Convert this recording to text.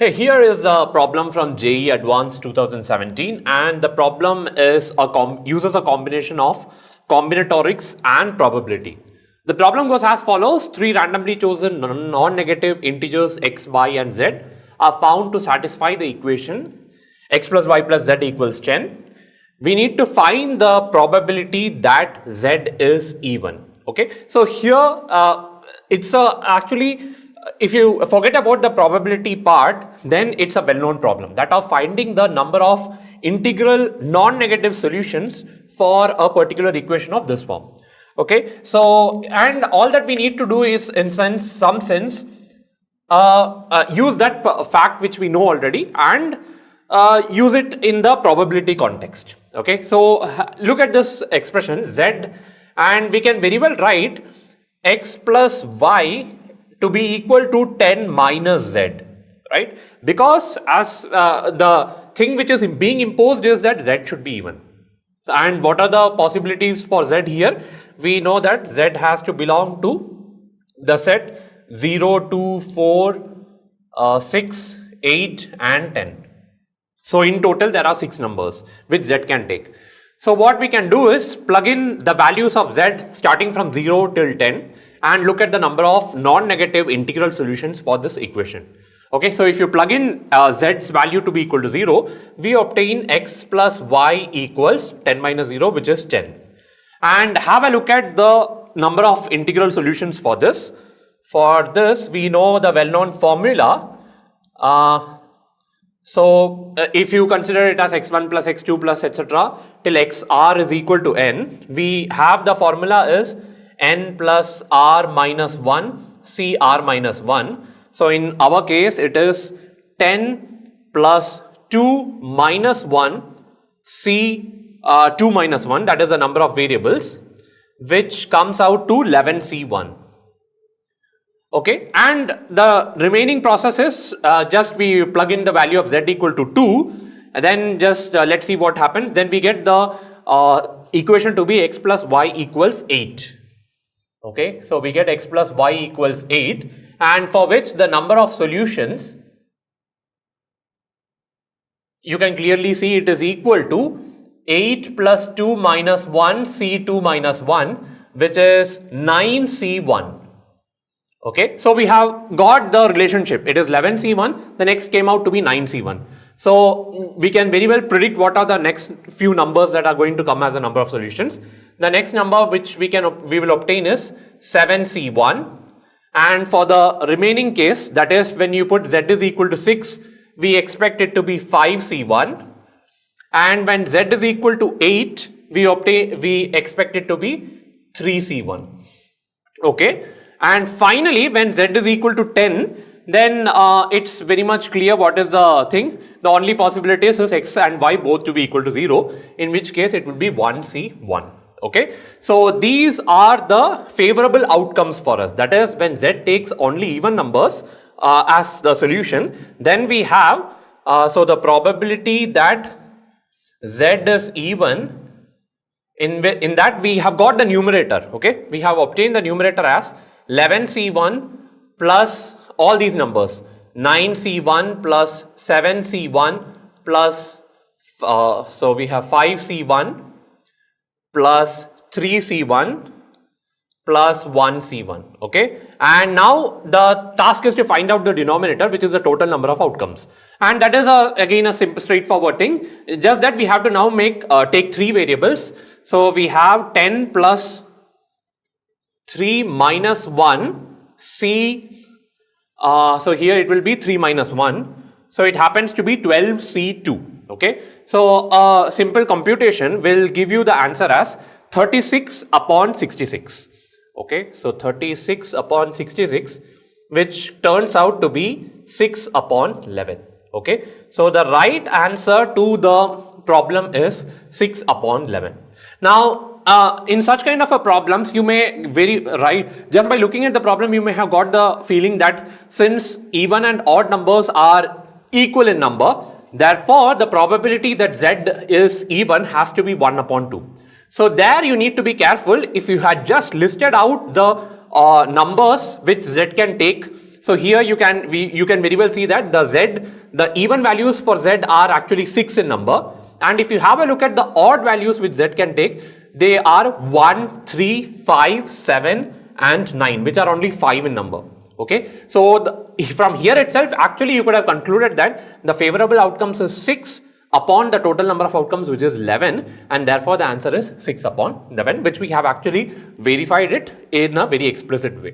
Hey, here is a problem from JEE Advanced 2017, and the problem is uses a combination of combinatorics and probability. The problem goes as follows: three randomly chosen non-negative integers x, y, and z are found to satisfy the equation x plus y plus z equals 10. We need to find the probability that z is even. Okay, so here it's actually. If you forget about the probability part, then it's a well-known problem that of finding the number of integral non-negative solutions for a particular equation of this form. Okay, so and all that we need to do is, in some sense, use that fact which we know already and use it in the probability context. Okay, so look at this expression z, and we can very well write x plus y to be equal to 10 minus z, right? Because as the thing which is being imposed is that z should be even. And what are the possibilities for z here? We know that z has to belong to the set 0, 2, 4, 6, 8 and 10. So in total there are 6 numbers which z can take. So what we can do is plug in the values of z starting from 0 till 10 and look at the number of non-negative integral solutions for this equation. Okay, so if you plug in z's value to be equal to 0, we obtain x plus y equals 10 minus 0, which is 10. And have a look at the number of integral solutions for this. For this, we know the well-known formula. So if you consider it as x1 plus x2 plus etc. till xr is equal to n, we have the formula is n plus r minus 1 cr minus 1. So in our case it is 10 plus 2 minus 1 c 2 minus 1, that is the number of variables, which comes out to 11c1. Okay, and the remaining process is just we plug in the value of z equal to 2, and then just let's see what happens. Then we get the equation to be x plus y equals 8. Okay, so we get x plus y equals 8, and for which the number of solutions, you can clearly see it is equal to 8 plus 2 minus 1 c2 minus 1, which is 9c1. Okay, so we have got the relationship. It is 11c1, the next came out to be 9c1. So we can very well predict what are the next few numbers that are going to come as a number of solutions. The next number which we will obtain is 7c1, and for the remaining case, that is when you put z is equal to 6, we expect it to be 5c1, and when z is equal to 8, we expect it to be 3c1. Okay, and finally when z is equal to 10, then it's very much clear what is the thing. The only possibility is x and y both to be equal to 0, in which case it would be 1c1. Okay, so these are the favorable outcomes for us. That is, when z takes only even numbers as the solution, then we have so the probability that z is even, in that we have got the numerator. Okay, we have obtained the numerator as 11c1 plus all these numbers, 9c1 plus 7c1 plus so we have 5c1 plus 3c1 plus 1c1. Okay, and now the task is to find out the denominator, which is the total number of outcomes, and that is again a simple straightforward thing, just that we have to now take 3 variables. So we have 10 plus 3 minus 1 c, so here it will be 3 minus 1, so it happens to be 12c2. Okay, so simple computation will give you the answer as 36 upon 66. Okay, so 36 upon 66, which turns out to be 6 upon 11. Okay, so the right answer to the problem is 6 upon 11. Now in such kind of a problems, you may just by looking at the problem, you may have got the feeling that since even and odd numbers are equal in number, therefore the probability that z is even has to be 1 upon 2. So there you need to be careful. If you had just listed out the numbers which z can take So here you can very well see that the even values for Z are actually 6 in number. And if you have a look at the odd values which Z can take, they are 1, 3, 5, 7 and 9, which are only 5 in number. Okay, so from here itself, actually you could have concluded that the favorable outcomes is 6 upon the total number of outcomes, which is 11, and therefore the answer is 6 upon 11, which we have actually verified it in a very explicit way.